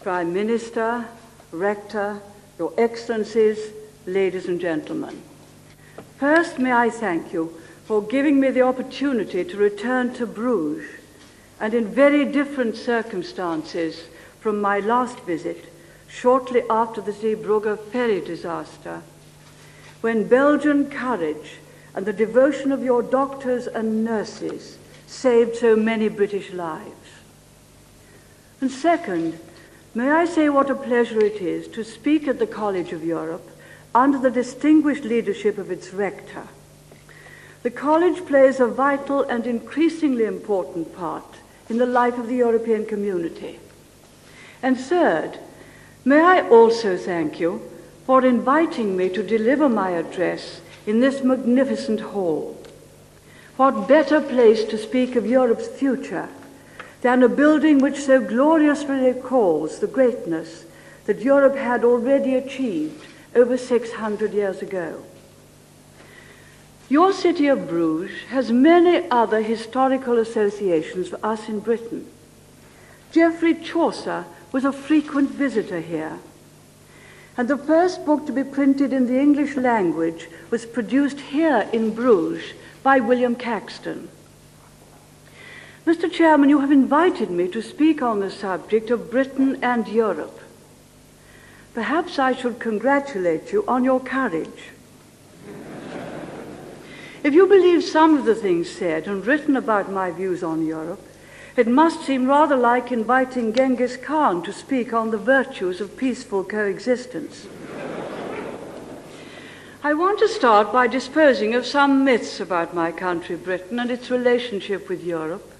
Prime Minister, Rector, Your Excellencies, ladies and gentlemen. First, may I thank you for giving me the opportunity to return to Bruges, and in very different circumstances from my last visit, shortly after the Zeebrugge ferry disaster, when Belgian courage and the devotion of your doctors and nurses saved so many British lives. And second, may I say what a pleasure it is to speak at the College of Europe under the distinguished leadership of its rector. The college plays a vital and increasingly important part in the life of the European community. And third, may I also thank you for inviting me to deliver my address in this magnificent hall. What better place to speak of Europe's future than a building which so gloriously recalls the greatness that Europe had already achieved over 600 years ago. Your city of Bruges has many other historical associations for us in Britain. Geoffrey Chaucer was a frequent visitor here, and the first book to be printed in the English language was produced here in Bruges by William Caxton. Mr. Chairman, you have invited me to speak on the subject of Britain and Europe. Perhaps I should congratulate you on your courage. If you believe some of the things said and written about my views on Europe, it must seem rather like inviting Genghis Khan to speak on the virtues of peaceful coexistence. I want to start by disposing of some myths about my country, Britain, and its relationship with Europe.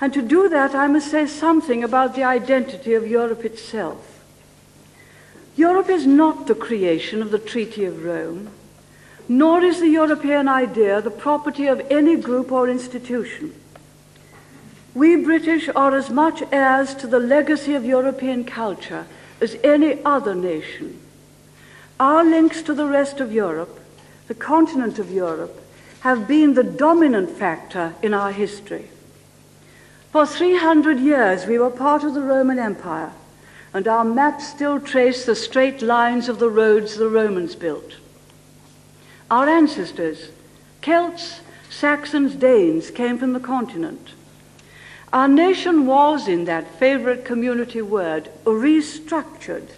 And to do that, I must say something about the identity of Europe itself. Europe is not the creation of the Treaty of Rome, nor is the European idea the property of any group or institution. We British are as much heirs to the legacy of European culture as any other nation. Our links to the rest of Europe, the continent of Europe, have been the dominant factor in our history. For 300 years we were part of the Roman Empire, and our maps still trace the straight lines of the roads the Romans built. Our ancestors, Celts, Saxons, Danes, came from the continent. Our nation was, in that favorite community word, restructured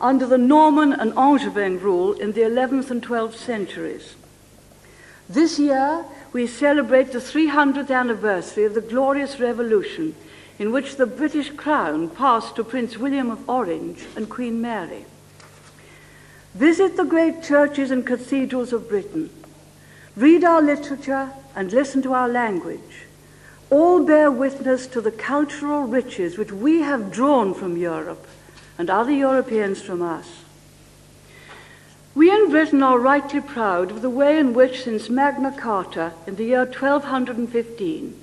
under the Norman and Angevin rule in the 11th and 12th centuries. This year, we celebrate the 300th anniversary of the glorious revolution in which the British crown passed to Prince William of Orange and Queen Mary. Visit the great churches and cathedrals of Britain. Read our literature and listen to our language. All bear witness to the cultural riches which we have drawn from Europe and other Europeans from us. We in Britain are rightly proud of the way in which, since Magna Carta in the year 1215,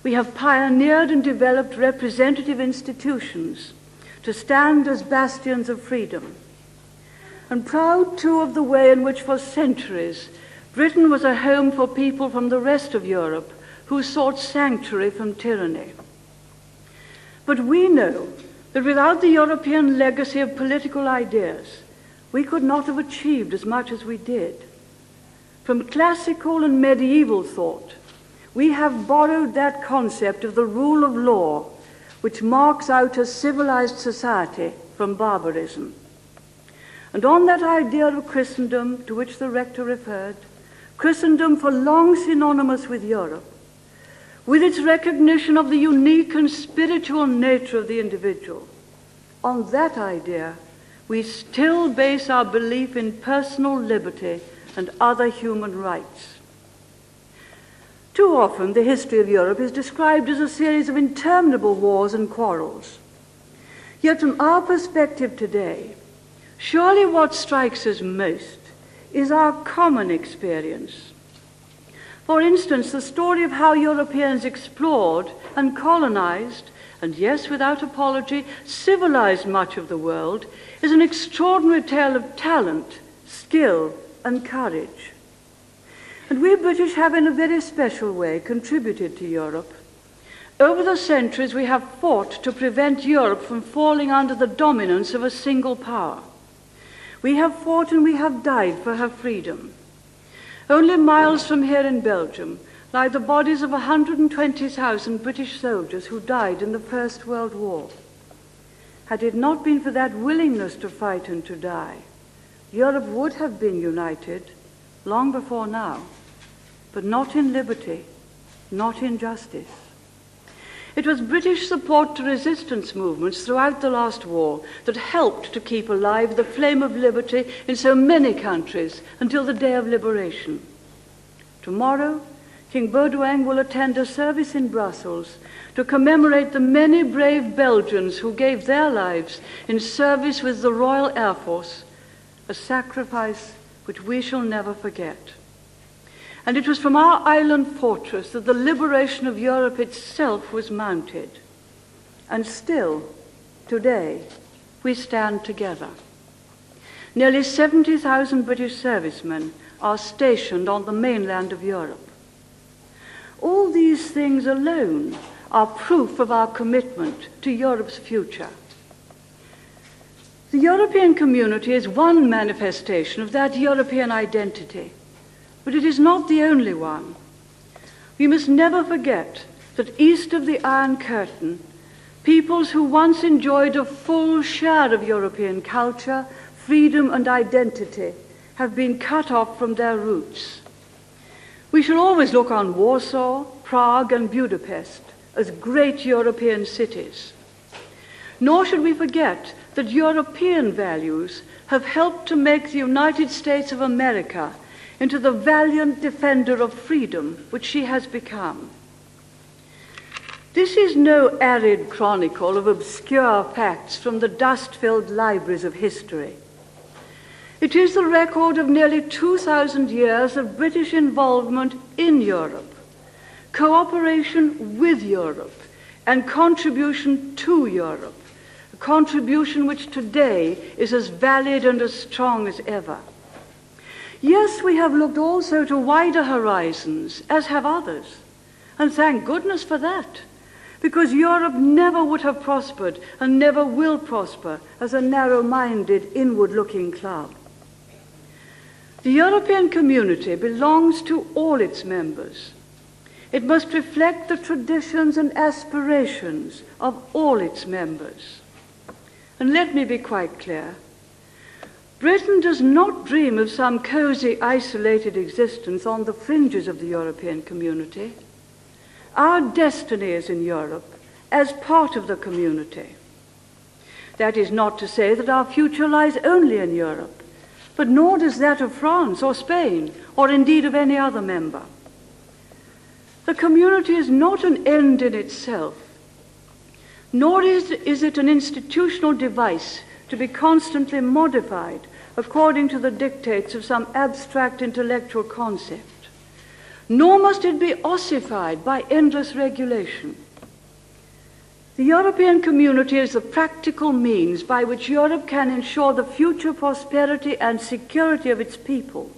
we have pioneered and developed representative institutions to stand as bastions of freedom. And proud, too, of the way in which for centuries Britain was a home for people from the rest of Europe who sought sanctuary from tyranny. But we know that without the European legacy of political ideas, we could not have achieved as much as we did. From classical and medieval thought, we have borrowed that concept of the rule of law which marks out a civilized society from barbarism. And on that idea of Christendom to which the rector referred, Christendom for long synonymous with Europe, with its recognition of the unique and spiritual nature of the individual, on that idea, we still base our belief in personal liberty and other human rights. Too often, the history of Europe is described as a series of interminable wars and quarrels. Yet from our perspective today, surely what strikes us most is our common experience. For instance, the story of how Europeans explored and colonized, and yes, without apology, civilized much of the world, is an extraordinary tale of talent, skill, and courage. And we British have in a very special way contributed to Europe. Over the centuries, we have fought to prevent Europe from falling under the dominance of a single power. We have fought and we have died for her freedom. Only miles from here in Belgium lie the bodies of 120,000 British soldiers who died in the First World War. Had it not been for that willingness to fight and to die, Europe would have been united long before now, but not in liberty, not in justice. It was British support to resistance movements throughout the last war that helped to keep alive the flame of liberty in so many countries until the day of liberation. Tomorrow, King Baudouin will attend a service in Brussels to commemorate the many brave Belgians who gave their lives in service with the Royal Air Force, a sacrifice which we shall never forget. And it was from our island fortress that the liberation of Europe itself was mounted. And still, today, we stand together. Nearly 70,000 British servicemen are stationed on the mainland of Europe. All these things alone are proof of our commitment to Europe's future. The European community is one manifestation of that European identity, but it is not the only one. We must never forget that east of the Iron Curtain, peoples who once enjoyed a full share of European culture, freedom and identity have been cut off from their roots. We shall always look on Warsaw, Prague and Budapest as great European cities. Nor should we forget that European values have helped to make the United States of America into the valiant defender of freedom which she has become. This is no arid chronicle of obscure facts from the dust-filled libraries of history. It is the record of nearly 2,000 years of British involvement in Europe, cooperation with Europe, and contribution to Europe, a contribution which today is as valid and as strong as ever. Yes, we have looked also to wider horizons, as have others, and thank goodness for that, because Europe never would have prospered and never will prosper as a narrow-minded, inward-looking club. The European community belongs to all its members. It must reflect the traditions and aspirations of all its members. And let me be quite clear. Britain does not dream of some cozy, isolated existence on the fringes of the European community. Our destiny is in Europe as part of the community. That is not to say that our future lies only in Europe, but nor does that of France or Spain, or indeed of any other member. The community is not an end in itself, nor is it an institutional device to be constantly modified according to the dictates of some abstract intellectual concept, nor must it be ossified by endless regulation. The European community is the practical means by which Europe can ensure the future prosperity and security of its people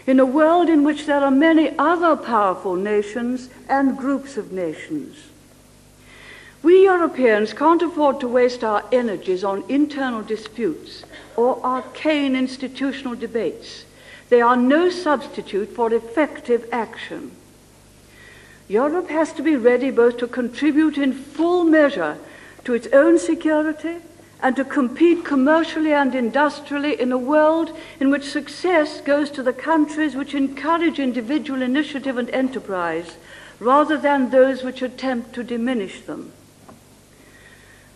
in a world in which there are many other powerful nations and groups of nations. We Europeans can't afford to waste our energies on internal disputes or arcane institutional debates. They are no substitute for effective action. Europe has to be ready both to contribute in full measure to its own security and to compete commercially and industrially in a world in which success goes to the countries which encourage individual initiative and enterprise rather than those which attempt to diminish them.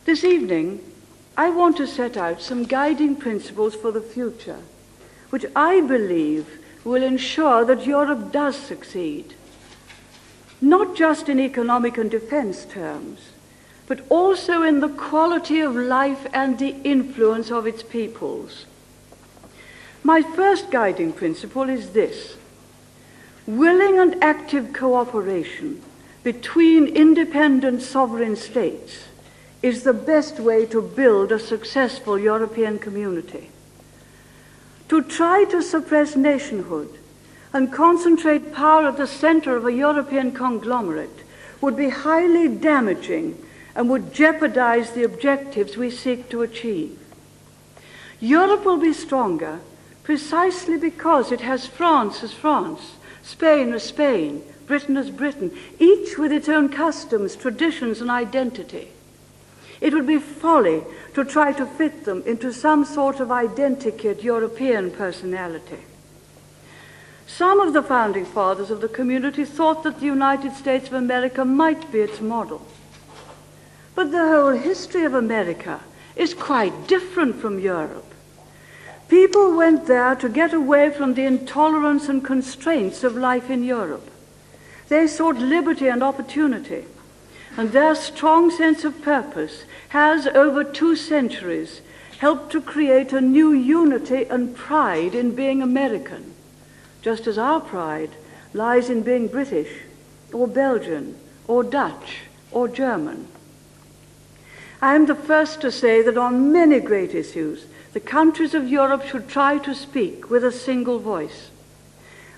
This evening, I want to set out some guiding principles for the future, which I believe will ensure that Europe does succeed, not just in economic and defense terms, but also in the quality of life and the influence of its peoples. My first guiding principle is this: willing and active cooperation between independent sovereign states is the best way to build a successful European community. To try to suppress nationhood and concentrate power at the center of a European conglomerate would be highly damaging and would jeopardize the objectives we seek to achieve. Europe will be stronger precisely because it has France as France, Spain as Spain, Britain as Britain, each with its own customs, traditions, and identity. It would be folly to try to fit them into some sort of identikit European personality. Some of the founding fathers of the community thought that the United States of America might be its model. But the whole history of America is quite different from Europe. People went there to get away from the intolerance and constraints of life in Europe. They sought liberty and opportunity, and their strong sense of purpose has, over 2 centuries, helped to create a new unity and pride in being American, just as our pride lies in being British, or Belgian, or Dutch, or German. I am the first to say that on many great issues, the countries of Europe should try to speak with a single voice.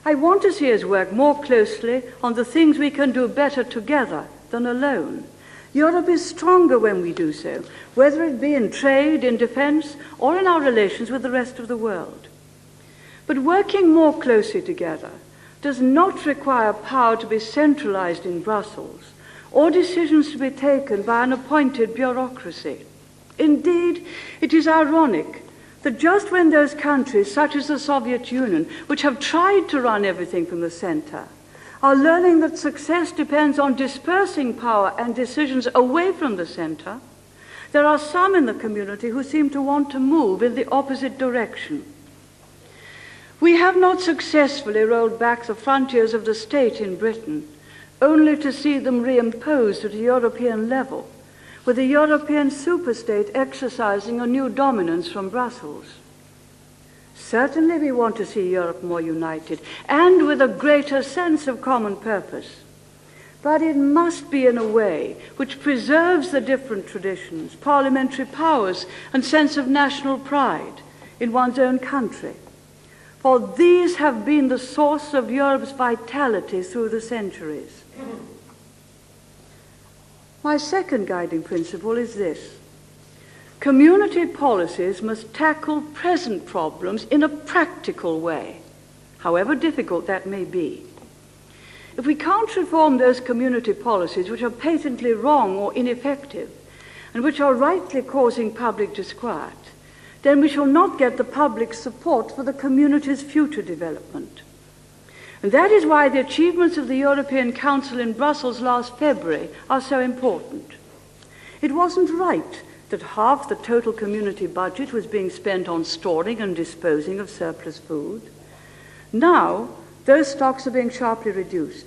I want to see us work more closely on the things we can do better together than alone. Europe is stronger when we do so, whether it be in trade, in defense, or in our relations with the rest of the world. But working more closely together does not require power to be centralized in Brussels or decisions to be taken by an appointed bureaucracy. Indeed, it is ironic that just when those countries, such as the Soviet Union, which have tried to run everything from the center, are learning that success depends on dispersing power and decisions away from the center, there are some in the community who seem to want to move in the opposite direction. We have not successfully rolled back the frontiers of the state in Britain, only to see them reimposed at a European level, with a European superstate exercising a new dominance from Brussels. Certainly we want to see Europe more united and with a greater sense of common purpose. But it must be in a way which preserves the different traditions, parliamentary powers, and sense of national pride in one's own country. For these have been the source of Europe's vitality through the centuries. My second guiding principle is this: community policies must tackle present problems in a practical way, however difficult that may be. If we can't reform those community policies which are patently wrong or ineffective, and which are rightly causing public disquiet, then we shall not get the public's support for the community's future development. And that is why the achievements of the European Council in Brussels last February are so important. It wasn't right that half the total community budget was being spent on storing and disposing of surplus food. Now, those stocks are being sharply reduced.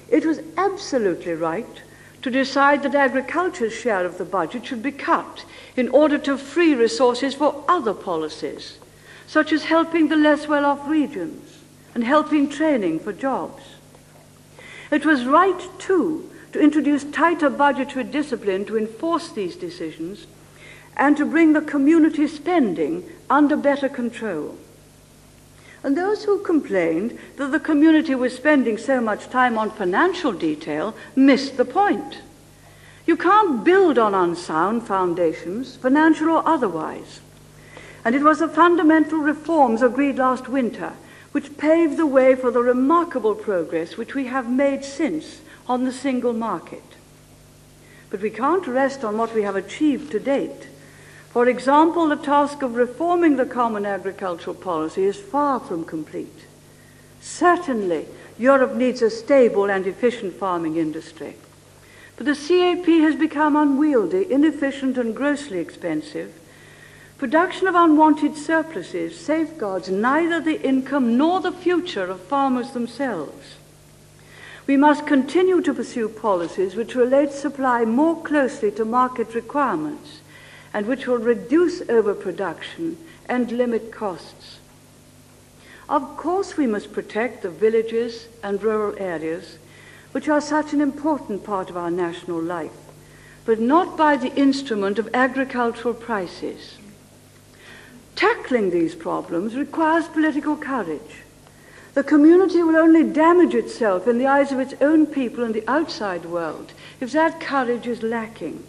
It was absolutely right to decide that agriculture's share of the budget should be cut in order to free resources for other policies, such as helping the less well-off regions and helping training for jobs. It was right, too, to introduce tighter budgetary discipline to enforce these decisions and to bring the community spending under better control. And those who complained that the community was spending so much time on financial detail missed the point. You can't build on unsound foundations, financial or otherwise. And it was the fundamental reforms agreed last winter which paved the way for the remarkable progress which we have made since on the single market. But we can't rest on what we have achieved to date. For example, the task of reforming the common agricultural policy is far from complete. Certainly, Europe needs a stable and efficient farming industry. But the CAP has become unwieldy, inefficient, and grossly expensive. Production of unwanted surpluses safeguards neither the income nor the future of farmers themselves. We must continue to pursue policies which relate supply more closely to market requirements and which will reduce overproduction and limit costs. Of course, we must protect the villages and rural areas, which are such an important part of our national life, but not by the instrument of agricultural prices. Tackling these problems requires political courage. The community will only damage itself in the eyes of its own people and the outside world if that courage is lacking.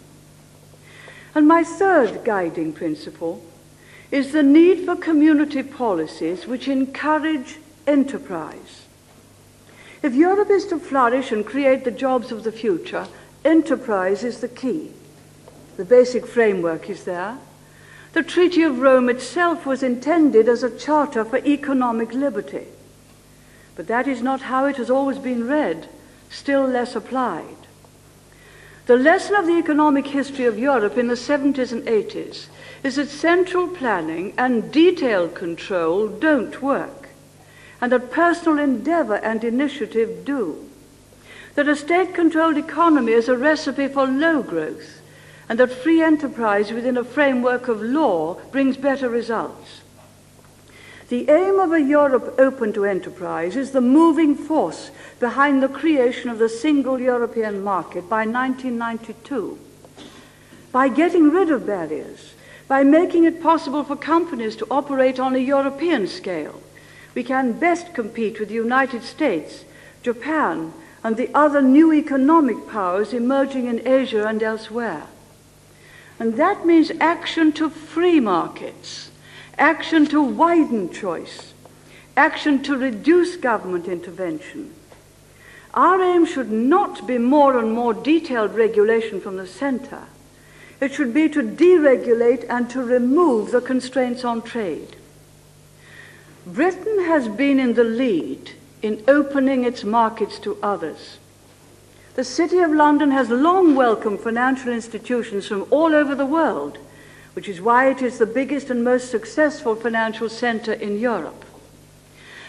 And my third guiding principle is the need for community policies which encourage enterprise. If Europe is to flourish and create the jobs of the future, enterprise is the key. The basic framework is there. The Treaty of Rome itself was intended as a charter for economic liberty. But that is not how it has always been read, still less applied. The lesson of the economic history of Europe in the 70s and 80s is that central planning and detailed control don't work, and that personal endeavor and initiative do. That a state-controlled economy is a recipe for low growth, and that free enterprise within a framework of law brings better results. The aim of a Europe open to enterprise is the moving force behind the creation of the single European market by 1992. By getting rid of barriers, by making it possible for companies to operate on a European scale, we can best compete with the United States, Japan, and the other new economic powers emerging in Asia and elsewhere. And that means action to free markets, action to widen choice, action to reduce government intervention. Our aim should not be more and more detailed regulation from the center. It should be to deregulate and to remove the constraints on trade. Britain has been in the lead in opening its markets to others. The City of London has long welcomed financial institutions from all over the world, which is why it is the biggest and most successful financial center in Europe.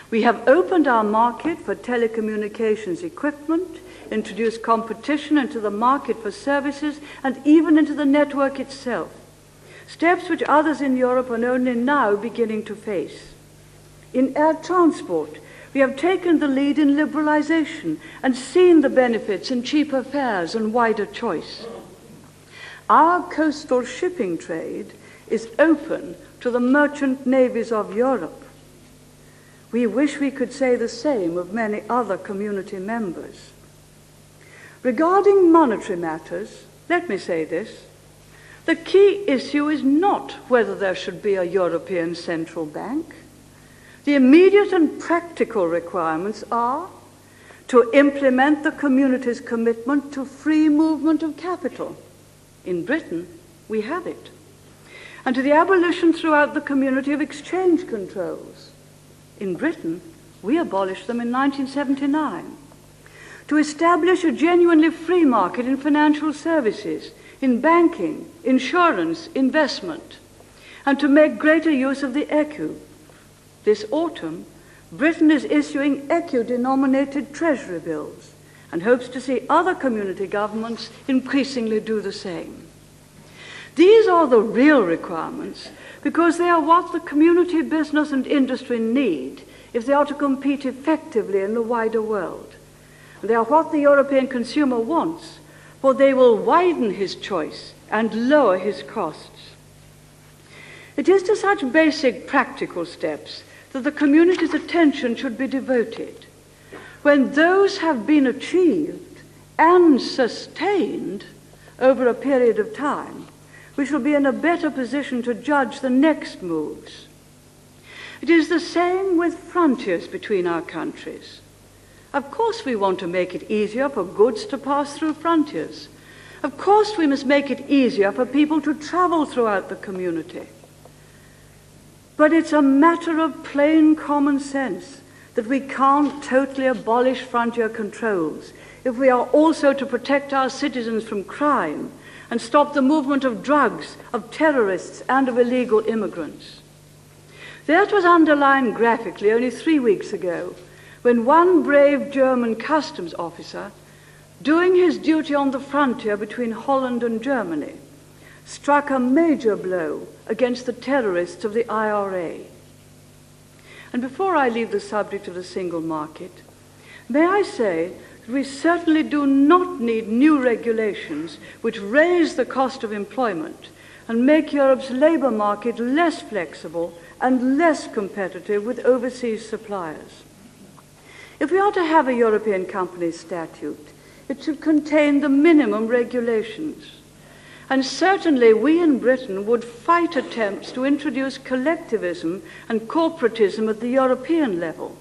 We have opened our market for telecommunications equipment, introduced competition into the market for services, and even into the network itself, steps which others in Europe are only now beginning to face. In air transport, we have taken the lead in liberalization and seen the benefits in cheaper fares and wider choice. Our coastal shipping trade is open to the merchant navies of Europe. We wish we could say the same of many other community members. Regarding monetary matters, let me say this. The key issue is not whether there should be a European central bank. The immediate and practical requirements are to implement the community's commitment to free movement of capital. In Britain, we have it. And to the abolition throughout the community of exchange controls. In Britain, we abolished them in 1979. To establish a genuinely free market in financial services, in banking, insurance, investment, and to make greater use of the ECU. This autumn, Britain is issuing ECU-denominated treasury bills and hopes to see other community governments increasingly do the same. These are the real requirements because they are what the community, business, and industry need if they are to compete effectively in the wider world. They are what the European consumer wants, for they will widen his choice and lower his costs. It is to such basic practical steps that the community's attention should be devoted. When those have been achieved and sustained over a period of time, we shall be in a better position to judge the next moves. It is the same with frontiers between our countries. Of course we want to make it easier for goods to pass through frontiers. Of course we must make it easier for people to travel throughout the community. But it's a matter of plain common sense that we can't totally abolish frontier controls if we are also to protect our citizens from crime and stop the movement of drugs, of terrorists, and of illegal immigrants. That was underlined graphically only 3 weeks ago when one brave German customs officer, doing his duty on the frontier between Holland and Germany, struck a major blow against the terrorists of the IRA. And before I leave the subject of the single market, may I say that we certainly do not need new regulations which raise the cost of employment and make Europe's labor market less flexible and less competitive with overseas suppliers. If we are to have a European Company Statute, it should contain the minimum regulations. And certainly we in Britain would fight attempts to introduce collectivism and corporatism at the European level,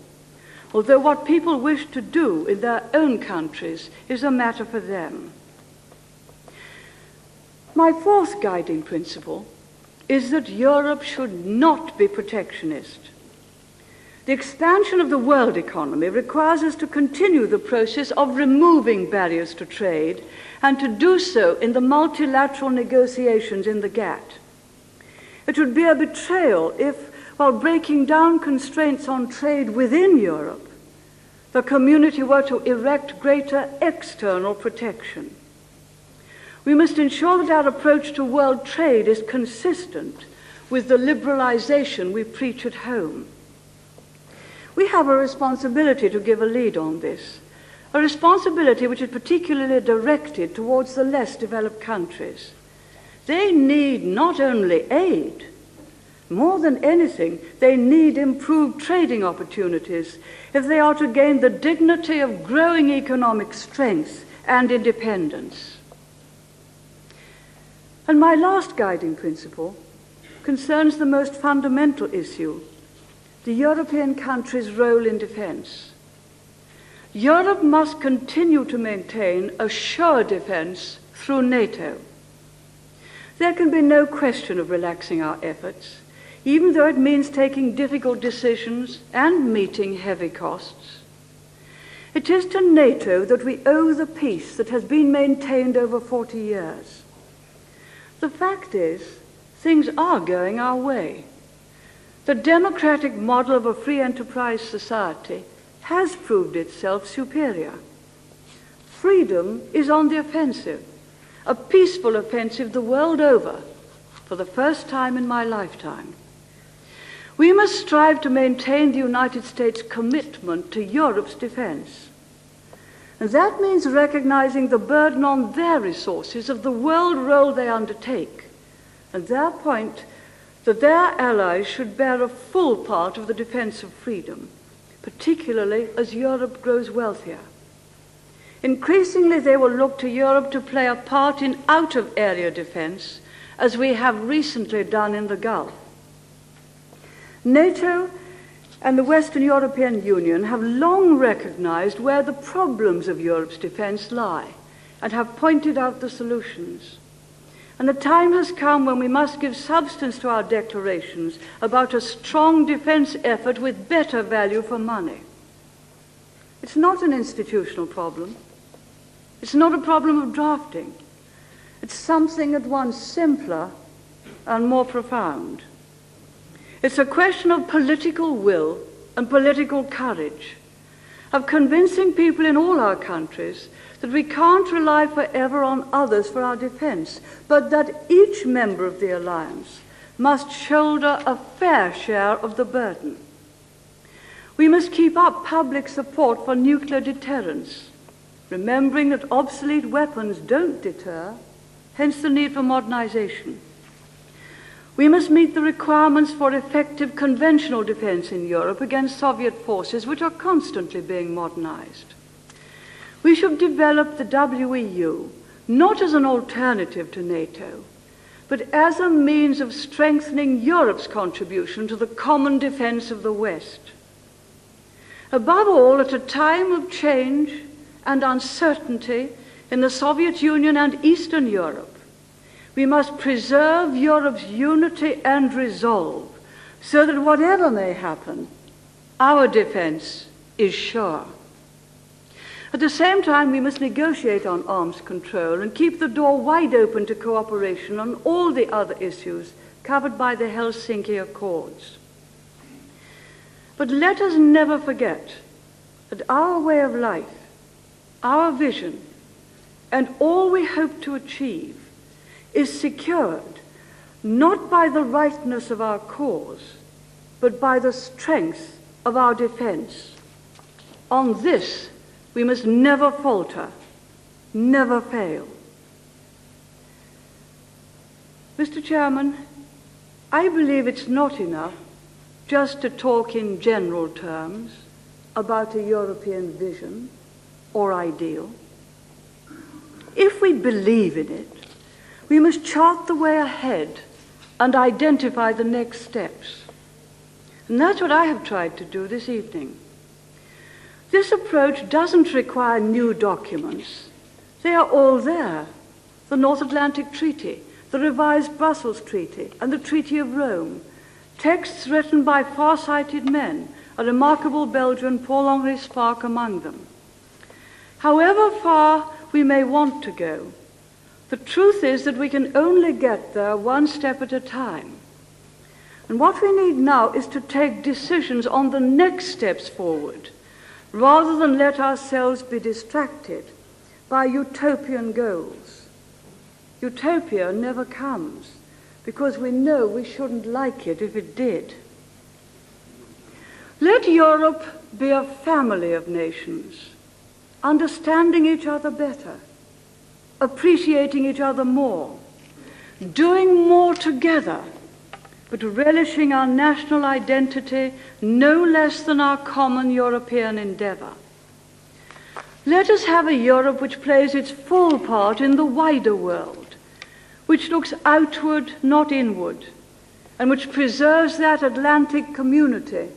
although what people wish to do in their own countries is a matter for them. My fourth guiding principle is that Europe should not be protectionist. The expansion of the world economy requires us to continue the process of removing barriers to trade and to do so in the multilateral negotiations in the GATT. It would be a betrayal if, while breaking down constraints on trade within Europe, the community were to erect greater external protection. We must ensure that our approach to world trade is consistent with the liberalization we preach at home. We have a responsibility to give a lead on this, a responsibility which is particularly directed towards the less developed countries. They need not only aid, more than anything, they need improved trading opportunities if they are to gain the dignity of growing economic strength and independence. And my last guiding principle concerns the most fundamental issue, the European countries' role in defense. Europe must continue to maintain a sure defense through NATO. There can be no question of relaxing our efforts, even though it means taking difficult decisions and meeting heavy costs. It is to NATO that we owe the peace that has been maintained over 40 years. The fact is, things are going our way. The democratic model of a free enterprise society has proved itself superior. Freedom is on the offensive, a peaceful offensive the world over, for the first time in my lifetime. We must strive to maintain the United States' commitment to Europe's defense. And that means recognizing the burden on their resources of the world role they undertake, and their point that their allies should bear a full part of the defense of freedom, particularly as Europe grows wealthier. Increasingly, they will look to Europe to play a part in out-of-area defense, as we have recently done in the Gulf. NATO and the Western European Union have long recognized where the problems of Europe's defense lie and have pointed out the solutions. And the time has come when we must give substance to our declarations about a strong defense effort with better value for money. It's not an institutional problem. It's not a problem of drafting. It's something at once simpler and more profound. It's a question of political will and political courage, of convincing people in all our countries that we can't rely forever on others for our defense, but that each member of the alliance must shoulder a fair share of the burden. We must keep up public support for nuclear deterrence, remembering that obsolete weapons don't deter, hence the need for modernization. We must meet the requirements for effective conventional defense in Europe against Soviet forces, which are constantly being modernized. We should develop the WEU not as an alternative to NATO, but as a means of strengthening Europe's contribution to the common defense of the West. Above all, at a time of change and uncertainty in the Soviet Union and Eastern Europe, we must preserve Europe's unity and resolve so that whatever may happen, our defense is sure. At the same time, we must negotiate on arms control and keep the door wide open to cooperation on all the other issues covered by the Helsinki Accords. But let us never forget that our way of life, our vision, and all we hope to achieve is secured not by the rightness of our cause, but by the strength of our defense. On this, we must never falter, never fail. Mr. Chairman, I believe it's not enough just to talk in general terms. about a European vision or ideal. If we believe in it, we must chart the way ahead and identify the next steps. And that's what I have tried to do this evening. This approach doesn't require new documents. They are all there. The North Atlantic Treaty, the revised Brussels Treaty, and the Treaty of Rome, texts written by far-sighted men, a remarkable Belgian, Paul-Henri Spaak, among them. However far we may want to go, the truth is that we can only get there one step at a time. And what we need now is to take decisions on the next steps forward, rather than let ourselves be distracted by utopian goals. Utopia never comes, because we know we shouldn't like it if it did. Let Europe be a family of nations, understanding each other better, appreciating each other more, doing more together, but relishing our national identity no less than our common European endeavor. Let us have a Europe which plays its full part in the wider world, which looks outward, not inward, and which preserves that Atlantic community,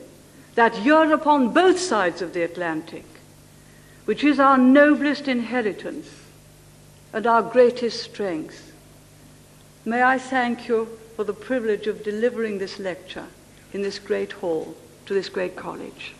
that Europe on both sides of the Atlantic, which is our noblest inheritance and our greatest strength. May I thank you for the privilege of delivering this lecture in this great hall to this great college.